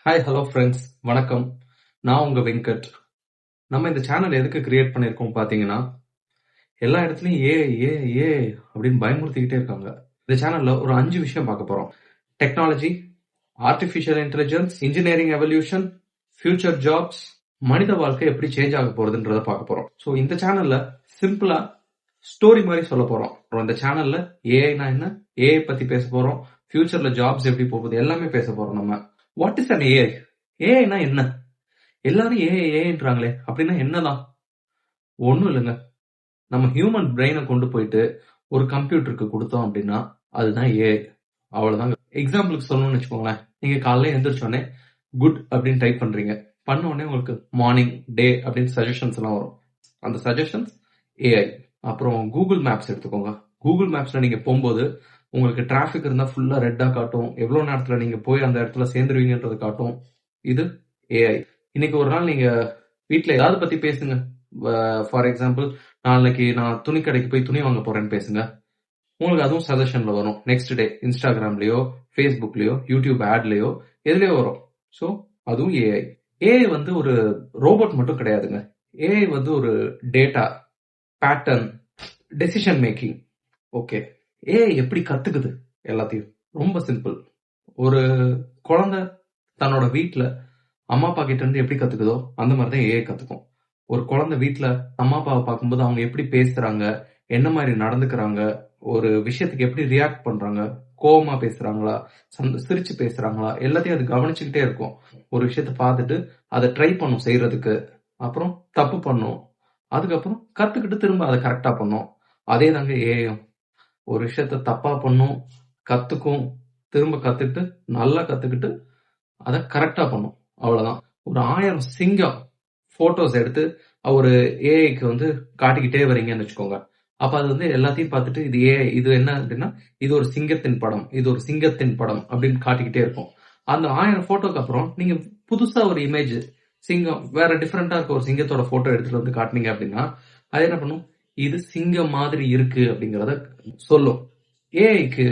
Hi hello friends, வணக்கம். நான் உங்க வெங்கட். நம்ம இந்த சேனல் எதுக்கு கிரியேட் பண்ணியிருக்கோம் பார்த்தீங்கன்னா, எல்லா இடத்துலையும் ஏ அப்படின்னு பயமுறுத்திக்கிட்டே இருக்காங்க. இந்த சேனல்ல ஒரு 5 விஷயம் பார்க்க போறோம். Technology, artificial intelligence, engineering evolution, future jobs, மனித வாழ்க்கை எப்படி சேஞ்ச் ஆக போறதுன்றத பார்க்க போறோம். ஸோ இந்த சேனல்ல சிம்பிளா ஸ்டோரி மாதிரி சொல்ல போறோம். இந்த சேனல்ல ஏஐனா என்ன, ஏஐ பத்தி பேச போறோம், ஃபியூச்சர்ல ஜாப்ஸ் எப்படி போகுது எல்லாமே பேச போறோம். நம்ம வாட் இஸ் அன் ஏஐ, ஏஐனா என்ன, எல்லாரும் ஏஐன்றாங்களே அப்படின்னா என்னதான்? ஒண்ணும் இல்லைங்க. நம்ம ஹியூமன் பிரெயினை கொண்டு போயிட்டு ஒரு கம்ப்யூட்டருக்கு கொடுத்தோம் அப்படின்னா அதுதான் ஏஐ. அவ்வளவுதாங்க. எக்ஸாம்பிளுக்கு சொல்லணும்னு வச்சுக்கோங்களேன். நீங்க காலையில எந்திரிச்சோடனே குட் அப்படின்னு டைப் பண்றீங்க. பண்ண உடனே உங்களுக்கு மார்னிங், டே அப்படின்னு சஜஷன்ஸ் எல்லாம் வரும். அந்த சஜஷன்ஸ் ஏஐ. அப்புறம் கூகுள் மேப்ஸ் எடுத்துக்கோங்க. கூகுள் மேப்ஸ்ல நீங்க போகும்போது உங்களுக்கு டிராபிக் இருந்தா ஃபுல்லா ரெட்டா காட்டும். எவ்வளவு நேரத்துல நீங்க போய் அந்த இடத்துல சேர்ந்துருவீங்கன்றது காட்டும். இது ஏஐ. இன்னைக்கு ஒரு நாள் நீங்க வீட்ல ஏதாவது பத்தி பேசுங்க. ஃபார் எக்ஸாம்பிள், நாளைக்கு நான் துணி கடைக்கு போய் துணி வாங்க போறேன்னு பேசுங்க. உங்களுக்கு அதுவும் சஜஷன்ல வரும். நெக்ஸ்ட் டே இன்ஸ்டாகிராம்லயோ, ஃபேஸ்புக்லயோ, யூடியூப் ஆட்லயோ எதுலயோ வரும். ஸோ அதுவும் ஏஐ. ஏஐ வந்து ஒரு ரோபோட் மட்டும் கிடையாதுங்க. ஏஐ வந்து ஒரு data, pattern, decision making. Okay, AI எப்படி கத்துக்குது எல்லாத்தையும்? ரொம்ப சிம்பிள். ஒரு குழந்தை தன்னோட வீட்ல அம்மா அப்பா கிட்ட இருந்து எப்படி கத்துக்குதோ அந்த மாதிரி தான் ஏஐ கத்துக்கும். ஒரு குழந்தை வீட்ல அம்மா அப்பாவை பார்க்கும்போது அவங்க எப்படி பேசுறாங்க, என்ன மாதிரி நடந்துக்கிறாங்க, ஒரு விஷயத்துக்கு எப்படி ரியாக்ட் பண்றாங்க, கோவமா பேசுறாங்களா, சிரிச்சு பேசுறாங்களா, எல்லாத்தையும் அது கவனிச்சுக்கிட்டே இருக்கும். ஒரு விஷயத்த பார்த்துட்டு அதை ட்ரை பண்ணும் செய்யறதுக்கு. அப்புறம் தப்பு பண்ணும். அதுக்கப்புறம் கத்துக்கிட்டு திரும்ப அதை கரெக்டா பண்ணும். அதே தாங்க ஏஐயும். ஒரு விஷயத்த தப்பா பண்ணும், கத்துக்கும், திரும்ப கத்துக்கிட்டு நல்லா கத்துக்கிட்டு அதை கரெக்டா பண்ணும். அவ்வளவுதான். ஒரு 1000 சிங்கம் போட்டோஸ் எடுத்து ஒரு ஏஐக்கு வந்து காட்டிக்கிட்டே வரீங்கன்னு வச்சுக்கோங்க. அப்ப அது வந்து எல்லாத்தையும் பார்த்துட்டு இது ஏஐ, இது என்ன அப்படின்னா இது ஒரு சிங்கத்தின் படம், இது ஒரு சிங்கத்தின் படம் அப்படின்னு காட்டிக்கிட்டே இருக்கும். அந்த 1000 போட்டோக்கு அப்புறம் நீங்க புதுசா ஒரு இமேஜ் சிங்கம் வேற டிஃப்ரெண்டா இருக்க ஒரு சிங்கத்தோட போட்டோ எடுத்துட்டு வந்து காட்டினீங்க அப்படின்னா அது என்ன பண்ணும், இது சிங்கம் மாதிரி இருக்கு அப்படிங்கறத சொல்லும். ஏஐக்கு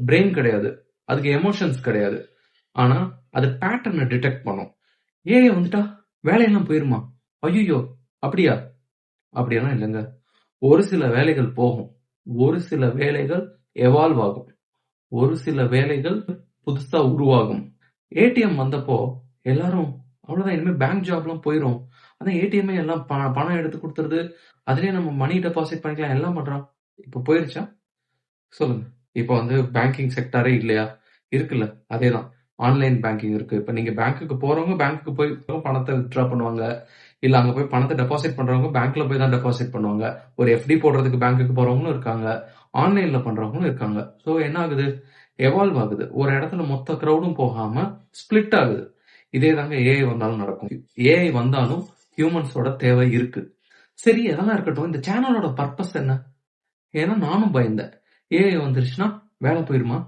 பிரெயின் கிடையாது, அதுக்கு எமோஷன்ஸ் கிடையாது. ஆனா அது பேட்டர்னை டிடெக்ட் பண்ணும். ஏஐ வந்துட்டா வேலையெல்லாம் போயிருமா? ஐயோ, அப்படியா? அப்படியெல்லாம் இல்லைங்க. ஒரு சில வேலைகள் போகும், ஒரு சில வேலைகள் எவால்வ் ஆகும், ஒரு சில வேலைகள் புதுசா உருவாகும். ஏடிஎம் வந்தப்போ எல்லாரும் அவ்வளவுதான், இனிமே பேங்க் ஜாப்லாம் போயிரும், அதான் ஏடிஎம் எல்லாம் பணம் எடுத்து கொடுத்துருது, அதுலயே நம்ம மணி டெபாசிட் பண்ணிக்கலாம், எல்லாம் பண்றோம். இப்ப போயிருச்சா? சொல்லுங்க. இப்ப வந்து பேங்கிங் செக்டாரே இல்லையா? இருக்குல்ல. அதேதான். ஆன்லைன் பேங்கிங் இருக்கு. இப்ப நீங்க பேங்க்குக்கு போறவங்க பேங்க்குக்கு போய் பணத்தை வித்ட்ரா பண்ணுவாங்க. இல்ல அங்க போய் பணத்தை டெபாசிட் பண்றவங்க பேங்க்ல போய் தான் டெபாசிட் பண்ணுவாங்க. ஒரு எஃப்டி போடுறதுக்கு பேங்க்குக்கு போறவங்களும் இருக்காங்க. ஆன்லைன்ல பண்றவங்களும் இருக்காங்க. சோ என்ன ஆகுது? எவால்வ் ஆகுது. ஒரு இடத்துல மொத்த கிரௌடும் போகாம ஸ்பிளிட் ஆகுது. இதே தாங்க ஏஐ வந்தாலும் நடக்கும். ஏஐ வந்தாலும் ஹியூமன்ஸோட தேவை இருக்கு. சரி, அதெல்லாம் இருக்கட்டும். இந்த சேனலோட பர்பஸ் என்ன? ஏன்னா நானும் பயந்தேன். ஏஐ வந்துருச்சுன்னா வேலை போயிருமா?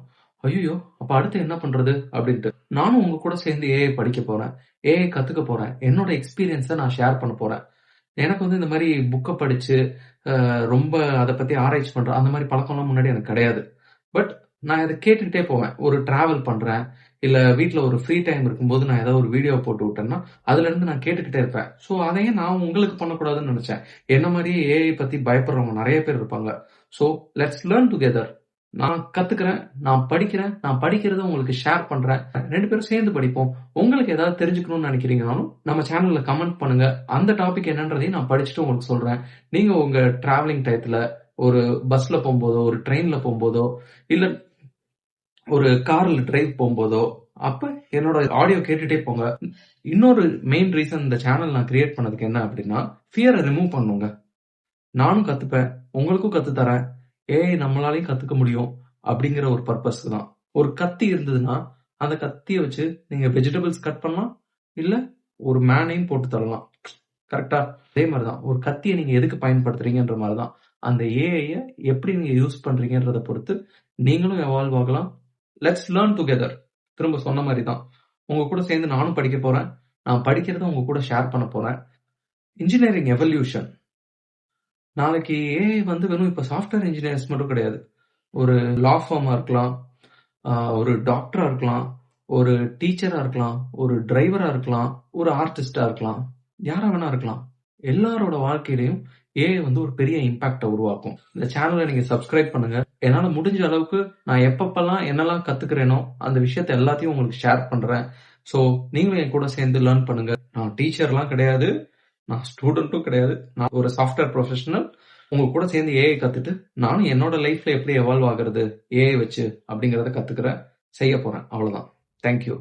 ஐயோ, அப்ப அடுத்து என்ன பண்றது அப்படின்ட்டு நானும் உங்க கூட சேர்ந்து ஏஐ படிக்க போறேன், ஏஐ கத்துக்க போறேன், என்னோட எக்ஸ்பீரியன்ஸை நான் ஷேர் பண்ண போறேன். எனக்கு வந்து இந்த மாதிரி புக்கை படிச்சு ரொம்ப அதை பத்தி ஆராய்ச்சி பண்றேன் அந்த மாதிரி பழக்கம்லாம் முன்னாடி எனக்கு கிடையாது. பட் நான் இதை கேட்டுக்கிட்டே போவேன். ஒரு டிராவல் பண்றேன், இல்ல வீட்ல ஒரு ஃப்ரீ டைம் இருக்கும்போது நான் ஏதாவது ஒரு வீடியோ போட்டு விட்டேன்னா அதுல இருந்து நான் கேட்டுக்கிட்டே இருப்பேன். சோ அதையே நான் உங்களுக்கு பண்ணக்கூடாதுன்னு நினைச்சேன். என்ன மாதிரி ஏஐ பத்தி பயப்படுறவங்க நிறைய பேர் இருப்பாங்க. So let's learn together. நான் கத்துக்கிறேன், நான் படிக்கிறேன், நான் படிக்கிறத உங்களுக்கு ஷேர் பண்றேன். 2 பேரும் சேர்ந்து படிப்போம். உங்களுக்கு ஏதாவது தெரிஞ்சுக்கணும்னு நினைக்கிறீங்கனாலும் நம்ம சேனல்ல கமெண்ட் பண்ணுங்க. அந்த டாபிக் என்னன்றதையும் நான் படிச்சுட்டு உங்களுக்கு சொல்றேன். நீங்க உங்க டிராவலிங் டயத்துல ஒரு பஸ்ல போகும்போதோ, ஒரு ட்ரெயின்ல போகும்போதோ, இல்ல ஒரு கார்ல டிரைவ் போகும்போதோ அப்ப என்னோட ஆடியோ கேட்டுட்டே போங்க. இன்னொரு மெயின் ரீசன் இந்த சேனல் நான் கிரியேட் பண்ணதுக்கு என்ன அப்படின்னா, ஃபியரை ரிமூவ் பண்ணுங்க. நானும் கத்துப்பேன், உங்களுக்கும் கத்து தரேன், ஏஐ நம்மளாலையும் கத்துக்க முடியும் அப்படிங்கிற ஒரு பர்பஸ்க்கு தான். ஒரு கத்தி இருந்ததுன்னா அந்த கத்தியை வச்சு நீங்க வெஜிடபிள்ஸ் கட் பண்ணலாம், இல்ல ஒரு மேனையும் போட்டு தரலாம். கரெக்டா? அதே மாதிரிதான் ஒரு கத்தியை நீங்க எதுக்கு பயன்படுத்துறீங்கன்ற மாதிரிதான் அந்த ஏஐ எப்படி நீங்க யூஸ் பண்றீங்கன்றத பொறுத்து நீங்களும் எவால்வ் ஆகலாம். Let's learn together. திரும்ப சொன்ன மாதிரி தான், உங்க கூட சேர்ந்து நானும் படிக்க போறேன், நான் படிக்கிறத உங்க கூட ஷேர் பண்ண போறேன். Engineering evolution. நாளைக்கு ஏஐ வந்து வெறும் இப்ப சாஃப்ட்வேர் இன்ஜினியர்ஸ் மட்டும் கிடையாது. ஒரு லா ஃபார்மா இருக்கலாம், ஒரு டாக்டரா இருக்கலாம், ஒரு டீச்சரா இருக்கலாம், ஒரு டிரைவரா இருக்கலாம், ஒரு ஆர்டிஸ்ட்டா இருக்கலாம், யாரா வேணா இருக்கலாம். எல்லாரோட வாழ்க்கையிலயும் ஏஐ வந்து ஒரு பெரிய இம்பாக்ட்ட உருவாக்கும். இந்த சேனல நீங்க சப்ஸ்கிரைப் பண்ணுங்க. என்னால முடிஞ்ச அளவுக்கு நான் எப்பப்பலாம் என்னலாம் கத்துக்கிறேனோ, அந்த விஷயத்த எல்லாத்தையும் உங்களுக்கு ஷேர் பண்றேன். ஸோ நீங்களும் என் கூட சேர்ந்து லேர்ன் பண்ணுங்க. நான் டீச்சர்லாம் கிடையாது. நான் ஸ்டூடண்ட்டும் கிடையாது. நான் ஒரு சாஃப்ட்வேர் ப்ரொஃபஷனல். உங்க கூட சேர்ந்து ஏஐ கத்துட்டு, நானும் என்னோட லைஃப்ல எப்படி எவால்வ் ஆகுறது ஏஐ வச்சு அப்படிங்கிறத கத்துக்கிறேன். செய்ய போறேன். அவ்வளவுதான். Thank you.